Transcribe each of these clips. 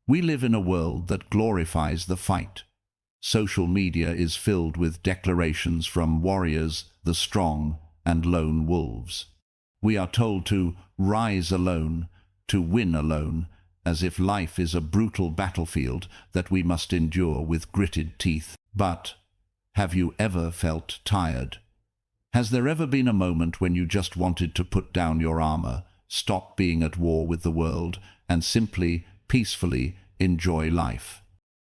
We live in a world that glorifies the fight. Social media is filled with declarations from warriors, the strong, and lone wolves. We are told to rise alone, to win alone, as if life is a brutal battlefield that we must endure with gritted teeth. But have you ever felt tired? Has there ever been a moment when you just wanted to put down your armor, stop being at war with the world, and simply, peacefully enjoy life?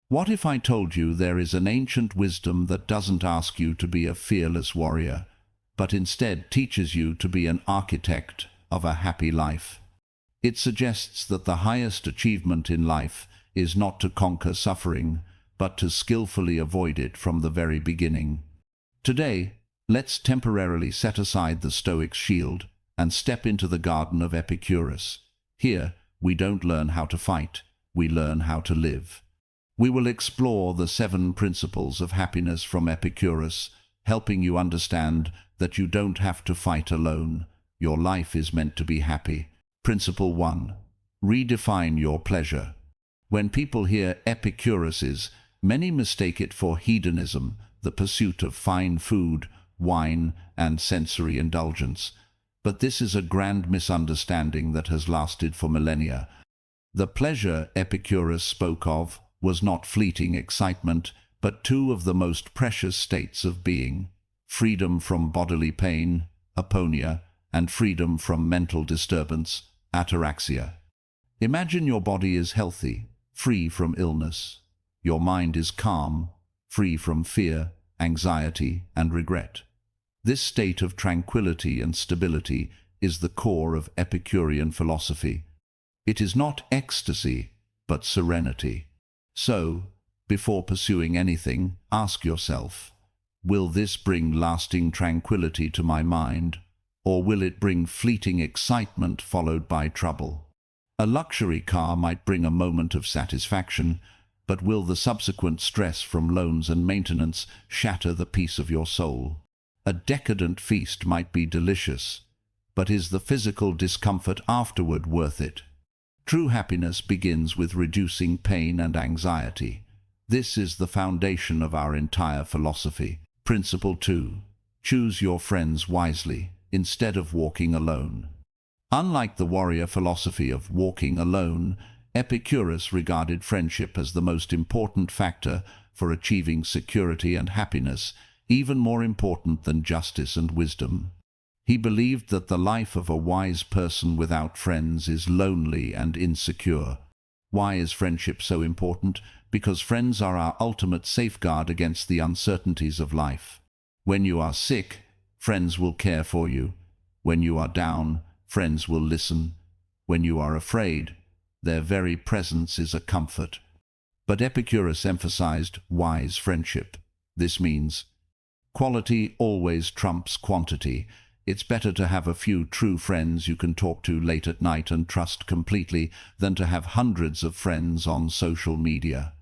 What if I told you there is an ancient wisdom that doesn't ask you to be a fearless warrior, but instead teaches you to be an architect of a happy life? It suggests that the highest achievement in life is not to conquer suffering, but to skillfully avoid it from the very beginning. Today, let's temporarily set aside the Stoic's shield and step into the garden of Epicurus. Here, we don't learn how to fight, we learn how to live. We will explore the 7 principles of happiness from Epicurus, helping you understand that you don't have to fight alone. Your life is meant to be happy. Principle 1. Redefine your pleasure. When people hear Epicurus, many mistake it for hedonism, the pursuit of fine food, wine, and sensory indulgence. But this is a grand misunderstanding that has lasted for millennia. The pleasure Epicurus spoke of was not fleeting excitement, but 2 of the most precious states of being: freedom from bodily pain, aponia, and freedom from mental disturbance, ataraxia. Imagine your body is healthy, free from illness. Your mind is calm, free from fear, anxiety, and regret. This state of tranquility and stability is the core of Epicurean philosophy. It is not ecstasy, but serenity. So, before pursuing anything, ask yourself, will this bring lasting tranquility to my mind, or will it bring fleeting excitement followed by trouble? A luxury car might bring a moment of satisfaction, but will the subsequent stress from loans and maintenance shatter the peace of your soul? A decadent feast might be delicious, but is the physical discomfort afterward worth it? True happiness begins with reducing pain and anxiety. This is the foundation of our entire philosophy. Principle 2. Choose your friends wisely, instead of walking alone. Unlike the warrior philosophy of walking alone, Epicurus regarded friendship as the most important factor for achieving security and happiness, even more important than justice and wisdom. He believed that the life of a wise person without friends is lonely and insecure. Why is friendship so important? Because friends are our ultimate safeguard against the uncertainties of life. When you are sick, friends will care for you. When you are down, friends will listen. When you are afraid, their very presence is a comfort. But Epicurus emphasized wise friendship. This means quality always trumps quantity. It's better to have a few true friends you can talk to late at night and trust completely than to have hundreds of friends on social media.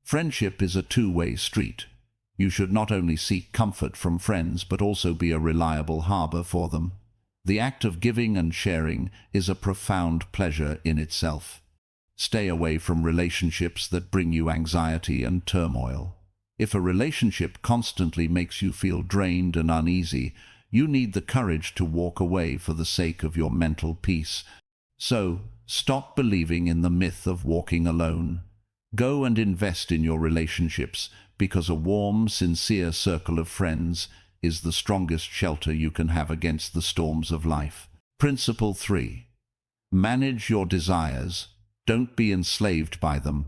Friendship is a two-way street. You should not only seek comfort from friends but also be a reliable harbor for them. The act of giving and sharing is a profound pleasure in itself. Stay away from relationships that bring you anxiety and turmoil. If a relationship constantly makes you feel drained and uneasy, you need the courage to walk away for the sake of your mental peace. So, stop believing in the myth of walking alone. Go and invest in your relationships, because a warm, sincere circle of friends is the strongest shelter you can have against the storms of life. Principle 3. Manage your desires. Don't be enslaved by them.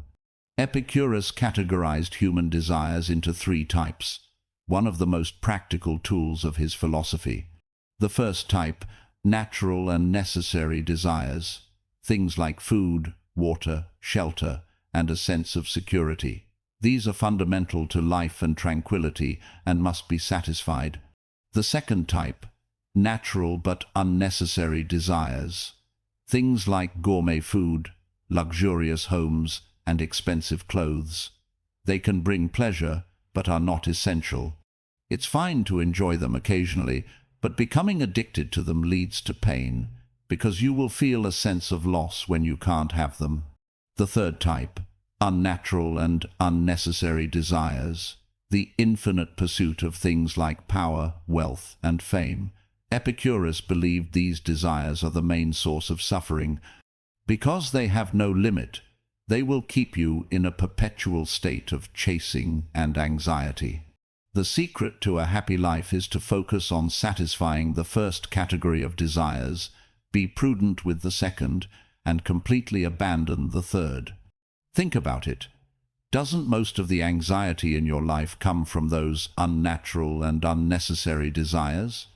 Epicurus categorized human desires into 3 types, one of the most practical tools of his philosophy. The first type, natural and necessary desires, things like food, water, shelter, and a sense of security. These are fundamental to life and tranquility and must be satisfied. The second type, natural but unnecessary desires, things like gourmet food, luxurious homes, and expensive clothes. They can bring pleasure, but are not essential. It's fine to enjoy them occasionally, but becoming addicted to them leads to pain, because you will feel a sense of loss when you can't have them. The third type, unnatural and unnecessary desires, the infinite pursuit of things like power, wealth, and fame. Epicurus believed these desires are the main source of suffering. Because they have no limit, they will keep you in a perpetual state of chasing and anxiety. The secret to a happy life is to focus on satisfying the first category of desires, be prudent with the second, and completely abandon the third. Think about it. Doesn't most of the anxiety in your life come from those unnatural and unnecessary desires?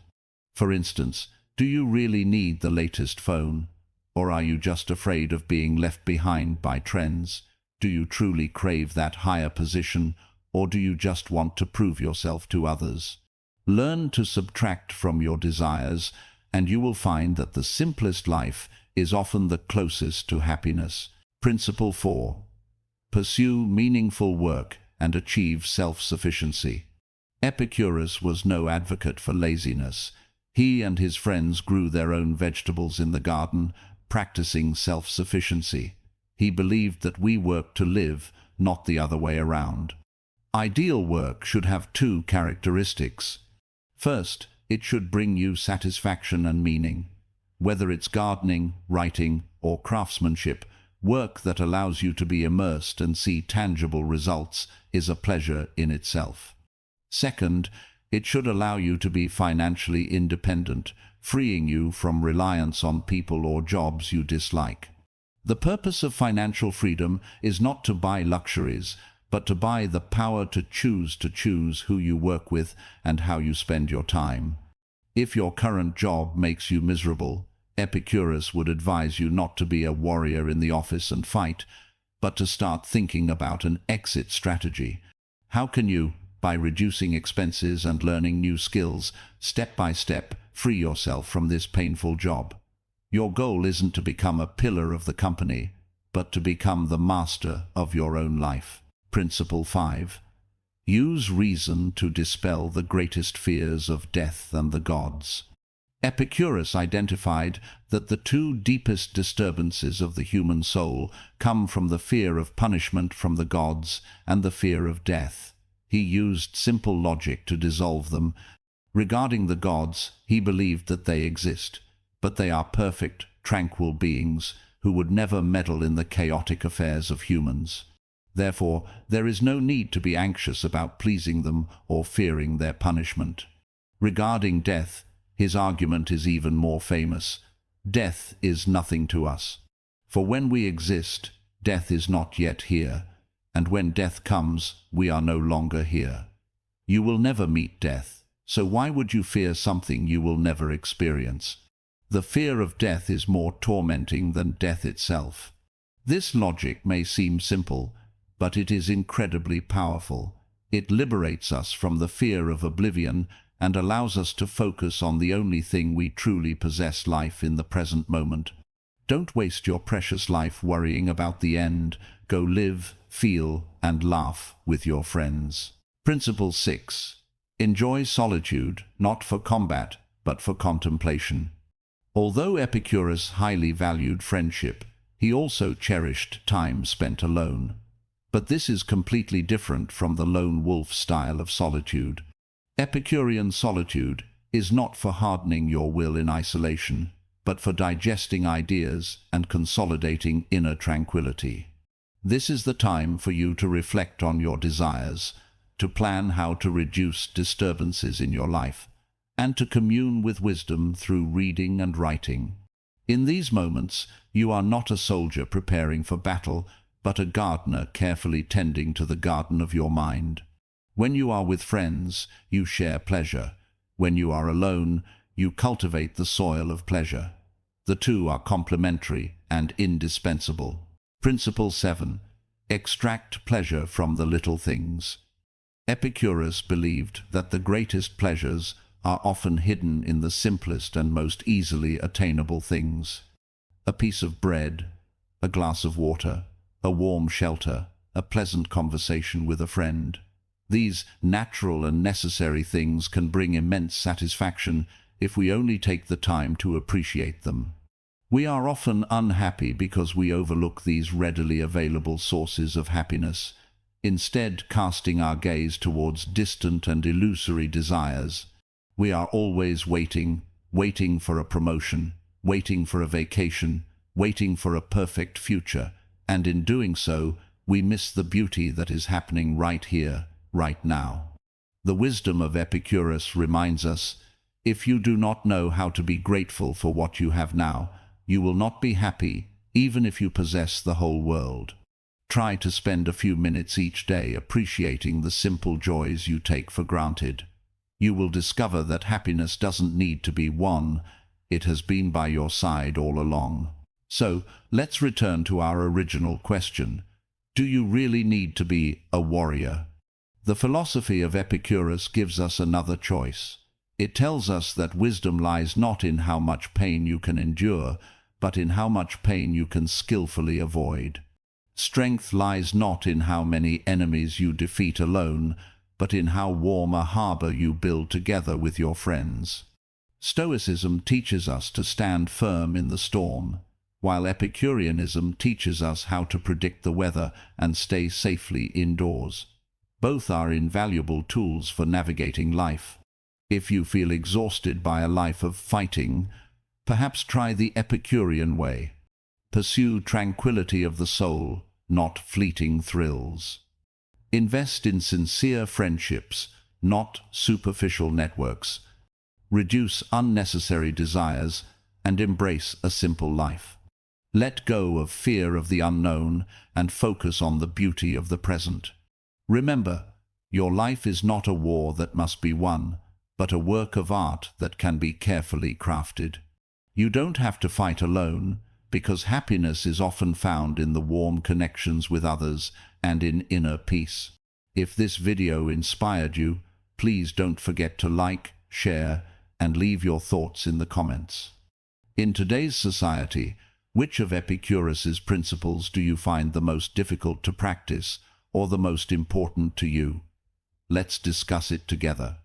For instance, do you really need the latest phone? Or are you just afraid of being left behind by trends? Do you truly crave that higher position, or do you just want to prove yourself to others? Learn to subtract from your desires, and you will find that the simplest life is often the closest to happiness. Principle 4. Pursue meaningful work and achieve self-sufficiency. Epicurus was no advocate for laziness. He and his friends grew their own vegetables in the garden, practicing self-sufficiency. He believed that we work to live, not the other way around. Ideal work should have two characteristics. First, it should bring you satisfaction and meaning. Whether it's gardening, writing, or craftsmanship, work that allows you to be immersed and see tangible results is a pleasure in itself. Second, it should allow you to be financially independent, freeing you from reliance on people or jobs you dislike. The purpose of financial freedom is not to buy luxuries, but to buy the power to choose who you work with and how you spend your time. If your current job makes you miserable, Epicurus would advise you not to be a warrior in the office and fight, but to start thinking about an exit strategy. How can you, by reducing expenses and learning new skills, step by step, free yourself from this painful job? Your goal isn't to become a pillar of the company, but to become the master of your own life. Principle 5. Use reason to dispel the greatest fears of death and the gods. Epicurus identified that the two deepest disturbances of the human soul come from the fear of punishment from the gods and the fear of death. He used simple logic to dissolve them. Regarding the gods, he believed that they exist, but they are perfect, tranquil beings who would never meddle in the chaotic affairs of humans. Therefore, there is no need to be anxious about pleasing them or fearing their punishment. Regarding death, his argument is even more famous. Death is nothing to us. For when we exist, death is not yet here, and when death comes, we are no longer here. You will never meet death, so why would you fear something you will never experience? The fear of death is more tormenting than death itself. This logic may seem simple, but it is incredibly powerful. It liberates us from the fear of oblivion and allows us to focus on the only thing we truly possess: life in the present moment. Don't waste your precious life worrying about the end. Go live, feel, and laugh with your friends. Principle 6. Enjoy solitude, not for combat, but for contemplation. Although Epicurus highly valued friendship, he also cherished time spent alone. But this is completely different from the lone wolf style of solitude. Epicurean solitude is not for hardening your will in isolation, but for digesting ideas and consolidating inner tranquility. This is the time for you to reflect on your desires, to plan how to reduce disturbances in your life, and to commune with wisdom through reading and writing. In these moments, you are not a soldier preparing for battle, but a gardener carefully tending to the garden of your mind. When you are with friends, you share pleasure. When you are alone, you cultivate the soil of pleasure. The two are complementary and indispensable. Principle 7. Extract pleasure from the little things. Epicurus believed that the greatest pleasures are often hidden in the simplest and most easily attainable things. A piece of bread, a glass of water, a warm shelter, a pleasant conversation with a friend. These natural and necessary things can bring immense satisfaction if we only take the time to appreciate them. We are often unhappy because we overlook these readily available sources of happiness, instead casting our gaze towards distant and illusory desires. We are always waiting for a promotion, waiting for a vacation, waiting for a perfect future, and in doing so, we miss the beauty that is happening right here, right now. The wisdom of Epicurus reminds us, if you do not know how to be grateful for what you have now, you will not be happy, even if you possess the whole world. Try to spend a few minutes each day appreciating the simple joys you take for granted. You will discover that happiness doesn't need to be won, it has been by your side all along. So, let's return to our original question. Do you really need to be a warrior? The philosophy of Epicurus gives us another choice. It tells us that wisdom lies not in how much pain you can endure, but in how much pain you can skillfully avoid. Strength lies not in how many enemies you defeat alone, but in how warm a harbor you build together with your friends. Stoicism teaches us to stand firm in the storm, while Epicureanism teaches us how to predict the weather and stay safely indoors. Both are invaluable tools for navigating life. If you feel exhausted by a life of fighting, perhaps try the Epicurean way. Pursue tranquility of the soul, not fleeting thrills. Invest in sincere friendships, not superficial networks. Reduce unnecessary desires and embrace a simple life. Let go of fear of the unknown and focus on the beauty of the present. Remember, your life is not a war that must be won, but a work of art that can be carefully crafted. You don't have to fight alone, because happiness is often found in the warm connections with others and in inner peace. If this video inspired you, please don't forget to like, share, and leave your thoughts in the comments. In today's society, which of Epicurus's principles do you find the most difficult to practice or the most important to you? Let's discuss it together.